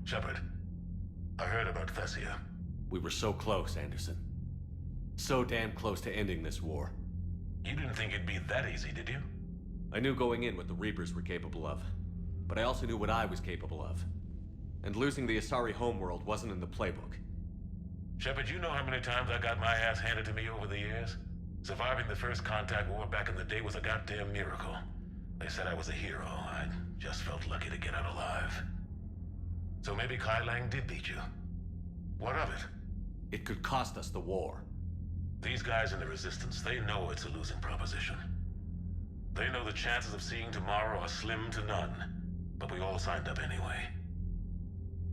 Shepard, I heard about Thessia. We were so close, Anderson. So damn close to ending this war. You didn't think it'd be that easy, did you? I knew going in what the Reapers were capable of, but I also knew what I was capable of. And losing the Asari homeworld wasn't in the playbook. Shepard, you know how many times I got my ass handed to me over the years? Surviving the first contact war back in the day was a goddamn miracle. They said I was a hero. I just felt lucky to get out alive. So maybe Kai Lang did beat you. What of it? It could cost us the war. These guys in the Resistance, they know it's a losing proposition. They know the chances of seeing tomorrow are slim to none. But we all signed up anyway.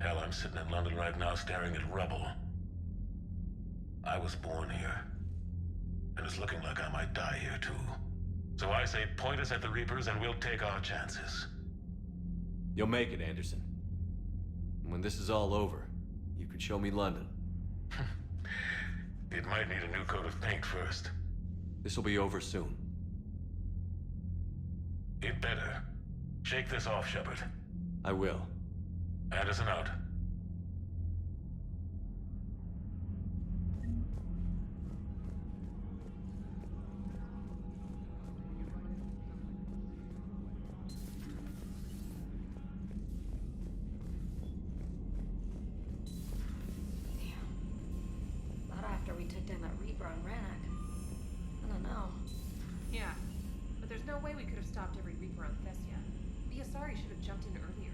Hell, I'm sitting in London right now staring at rubble. I was born here. And it's looking like I might die here too. So I say point us at the Reapers and we'll take our chances. You'll make it, Anderson. And when this is all over, you can show me London. It might need a new coat of paint first. This will be over soon. It better. Shake this off, Shepard. I will. Anderson out. We took down that Reaper on Rannoch. I don't know. Yeah, but there's no way we could have stopped every Reaper on Thessia. The Asari should have jumped in earlier.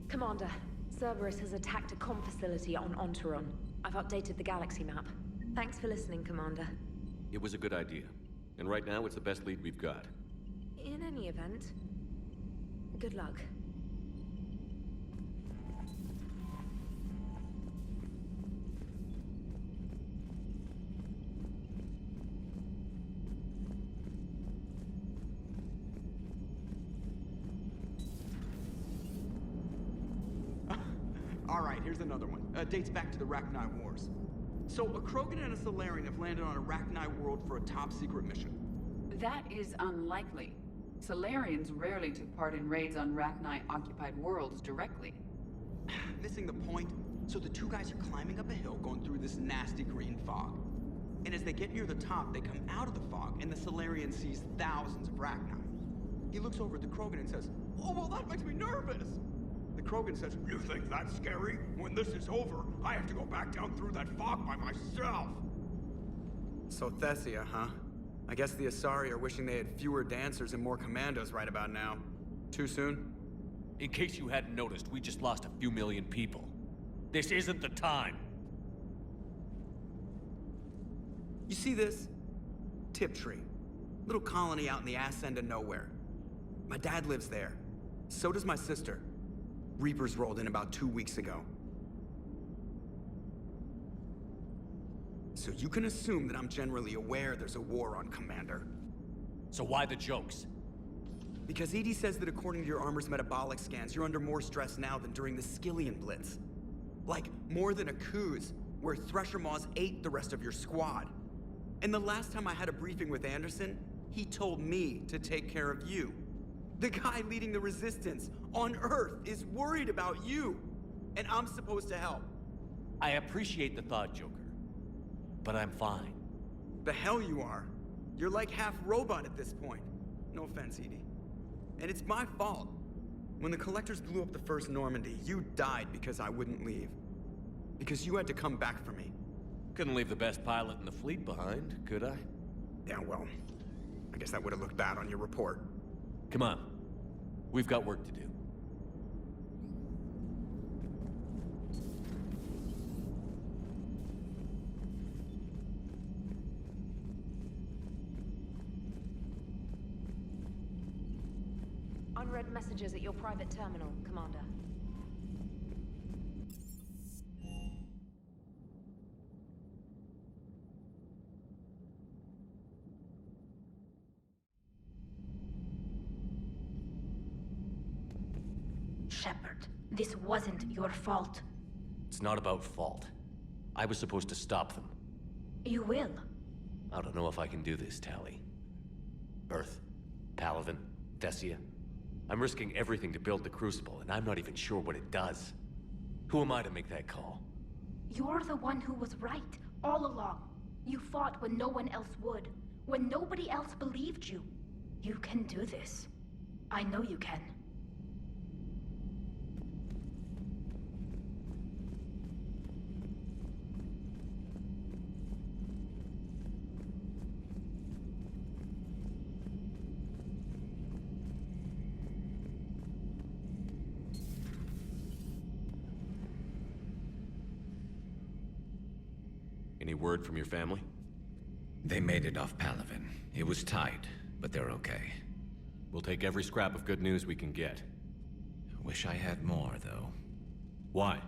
Commander, Cerberus has attacked a comm facility on Ontaron. I've updated the galaxy map. Thanks for listening, Commander. It was a good idea. And right now, it's the best lead we've got. In any event, good luck. Alright, here's another one. Dates back to the Rachni Wars. So, a Krogan and a Salarian have landed on a Rachni world for a top-secret mission. That is unlikely. Salarians rarely took part in raids on Rachni-occupied worlds directly. Missing the point. So the two guys are climbing up a hill going through this nasty green fog. And as they get near the top, they come out of the fog, and the Salarian sees thousands of Rachni. He looks over at the Krogan and says, "Oh, well, that makes me nervous!" The Krogan says, "You think that's scary? When this is over, I have to go back down through that fog by myself." So Thessia, huh? I guess the Asari are wishing they had fewer dancers and more commandos right about now. Too soon? In case you hadn't noticed, we just lost a few million people. This isn't the time. You see this? Tiptree. Little colony out in the ass end of nowhere. My dad lives there. So does my sister. Reapers rolled in about 2 weeks ago. So you can assume that I'm generally aware there's a war on, Commander. So why the jokes? Because EDI says that according to your armor's metabolic scans, you're under more stress now than during the Skillian Blitz. Like, more than a Kuz, where Thresher Maws ate the rest of your squad. And the last time I had a briefing with Anderson, he told me to take care of you. The guy leading the Resistance on Earth is worried about you, and I'm supposed to help. I appreciate the thought, Joker. But I'm fine. The hell you are. You're like half robot at this point. No offense, EDI. And it's my fault. When the Collectors blew up the first Normandy, you died because I wouldn't leave. Because you had to come back for me. Couldn't leave the best pilot in the fleet behind, could I? Yeah, well, I guess that would have looked bad on your report. Come on. We've got work to do. Unread messages at your private terminal, Commander. Shepard, this wasn't your fault. It's not about fault. I was supposed to stop them. You will. I don't know if I can do this, Tali. Earth, Palaven, Thessia. I'm risking everything to build the Crucible, and I'm not even sure what it does. Who am I to make that call? You're the one who was right, all along. You fought when no one else would, when nobody else believed you. You can do this. I know you can. Any word from your family? They made it off Palaven. It was tight, but they're okay. We'll take every scrap of good news we can get. Wish I had more, though. Why?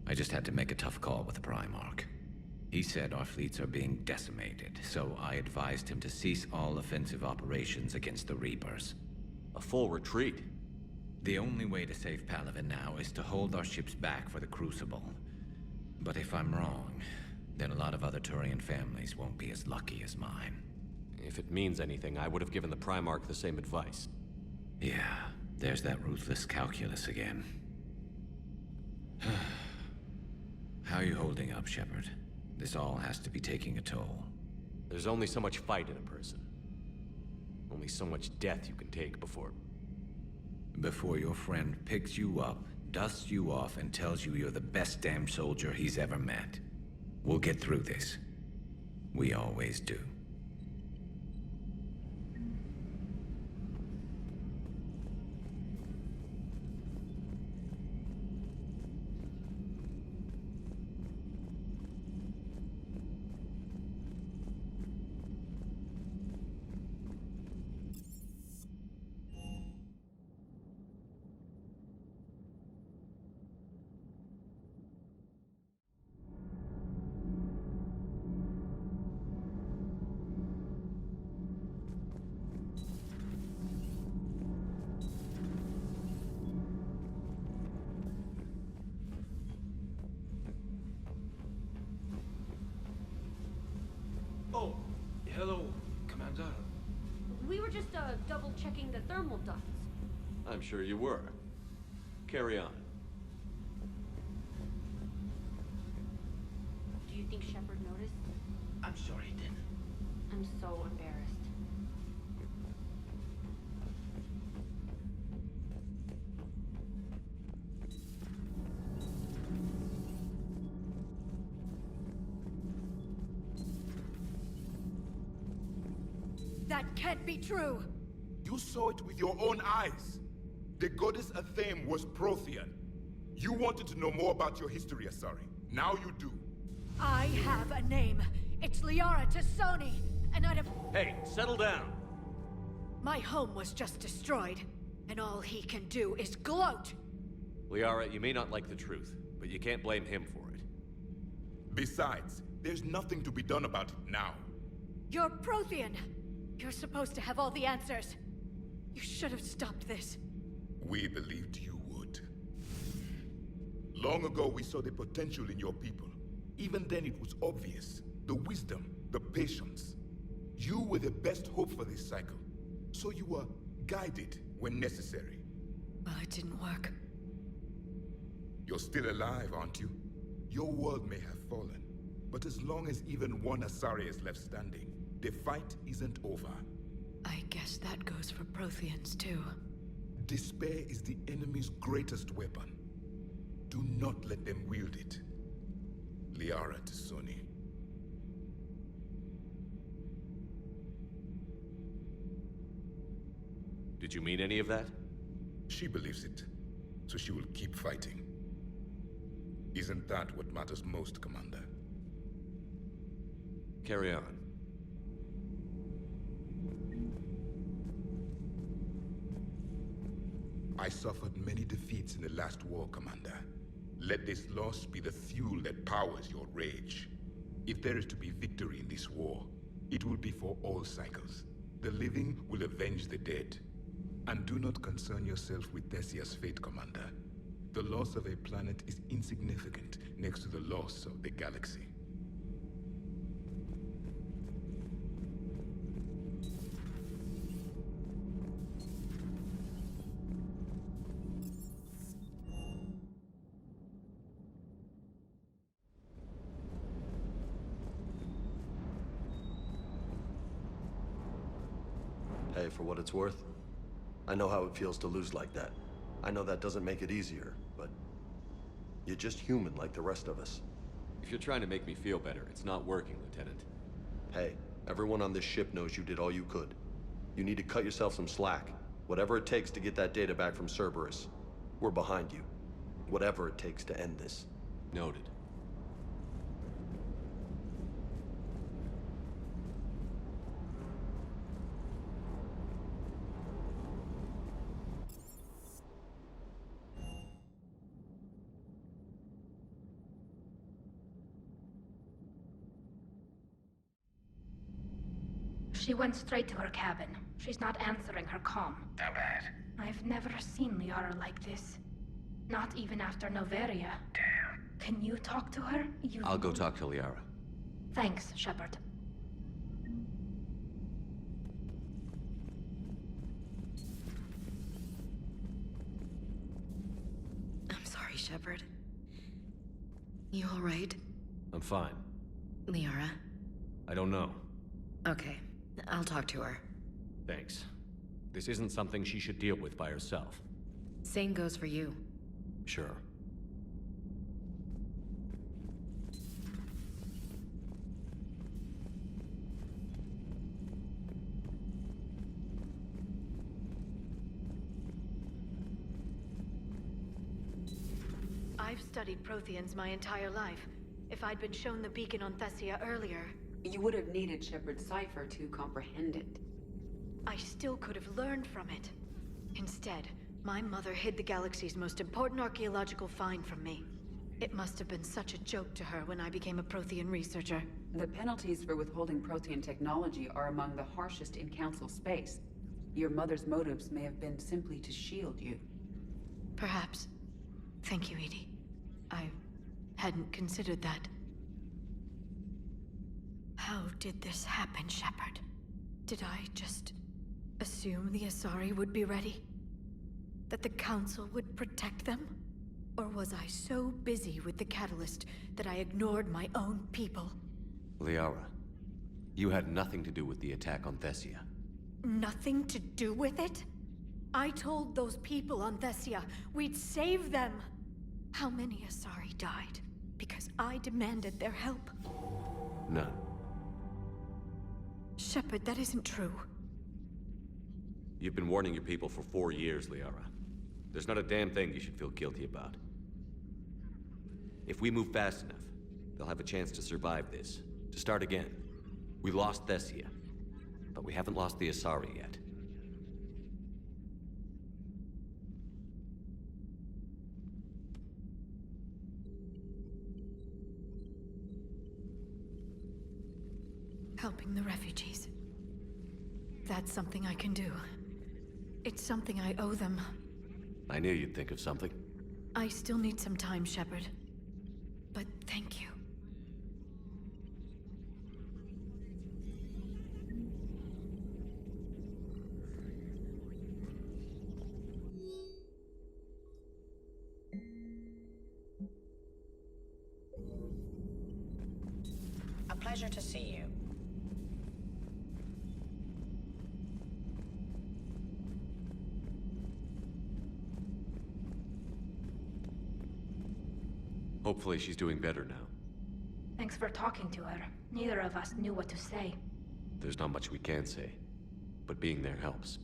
I just had to make a tough call with the Primarch. He said our fleets are being decimated, so I advised him to cease all offensive operations against the Reapers. A full retreat? The only way to save Palaven now is to hold our ships back for the Crucible. But if I'm wrong, then a lot of other Turian families won't be as lucky as mine. If it means anything, I would have given the Primarch the same advice. Yeah, there's that ruthless calculus again. How are you holding up, Shepard? This all has to be taking a toll. There's only so much fight in a person. Only so much death you can take before... Before your friend picks you up, dusts you off, and tells you you're the best damn soldier he's ever met. We'll get through this. We always do. Oh, hello, Commander. We were just double checking the thermal ducts. I'm sure you were. Carry on. Do you think Shepard noticed? I'm sure he did. I'm so embarrassed. That can't be true! You saw it with your own eyes. The goddess Athame was Prothean. You wanted to know more about your history, Asari. Now you do. I have a name. It's Liara T'Soni, and I'd have... Hey, settle down! My home was just destroyed, and all he can do is gloat! Liara, you may not like the truth, but you can't blame him for it. Besides, there's nothing to be done about it now. You're Prothean! You're supposed to have all the answers. You should have stopped this. We believed you would. Long ago, we saw the potential in your people. Even then, it was obvious. The wisdom, the patience. You were the best hope for this cycle. So you were guided when necessary. Well, it didn't work. You're still alive, aren't you? Your world may have fallen, but as long as even one Asari is left standing, the fight isn't over. I guess that goes for Protheans, too. Despair is the enemy's greatest weapon. Do not let them wield it. Liara T'Soni. Did you mean any of that? She believes it, so she will keep fighting. Isn't that what matters most, Commander? Carry on. I suffered many defeats in the last war, Commander. Let this loss be the fuel that powers your rage. If there is to be victory in this war, it will be for all cycles. The living will avenge the dead. And do not concern yourself with Thessia's fate, Commander. The loss of a planet is insignificant next to the loss of the galaxy. say for what it's worth. I know how it feels to lose like that. I know that doesn't make it easier, but you're just human like the rest of us. If you're trying to make me feel better, it's not working, Lieutenant. Hey, everyone on this ship knows you did all you could. You need to cut yourself some slack. Whatever it takes to get that data back from Cerberus. We're behind you. Whatever it takes to end this. Noted. She went straight to her cabin. She's not answering her comm. How bad? I've never seen Liara like this. Not even after Noveria. Damn. Can you talk to her? I'll go talk to Liara. Thanks, Shepard. I'm sorry, Shepard. You all right? I'm fine. Liara? I don't know. Okay, I'll talk to her. Thanks. This isn't something she should deal with by herself. Same goes for you. Sure. I've studied Protheans my entire life. If I'd been shown the beacon on Thessia earlier... You would have needed Shepard's cipher to comprehend it. I still could have learned from it. Instead, my mother hid the galaxy's most important archaeological find from me. It must have been such a joke to her when I became a Prothean researcher. The penalties for withholding Prothean technology are among the harshest in Council space. Your mother's motives may have been simply to shield you. Perhaps. Thank you, Edie. I hadn't considered that. How did this happen, Shepard? Did I just assume the Asari would be ready? That the Council would protect them? Or was I so busy with the Catalyst that I ignored my own people? Liara, you had nothing to do with the attack on Thessia. Nothing to do with it? I told those people on Thessia we'd save them. How many Asari died because I demanded their help? None. Shepard, that isn't true. You've been warning your people for 4 years, Liara. There's not a damn thing you should feel guilty about. If we move fast enough, they'll have a chance to survive this. To start again. We lost Thessia, but we haven't lost the Asari yet. Helping the refugees. That's something I can do. It's something I owe them. I knew you'd think of something. I still need some time, Shepard. But thank you. A pleasure to see you. Hopefully she's doing better now. Thanks for talking to her. Neither of us knew what to say. There's not much we can say, but being there helps.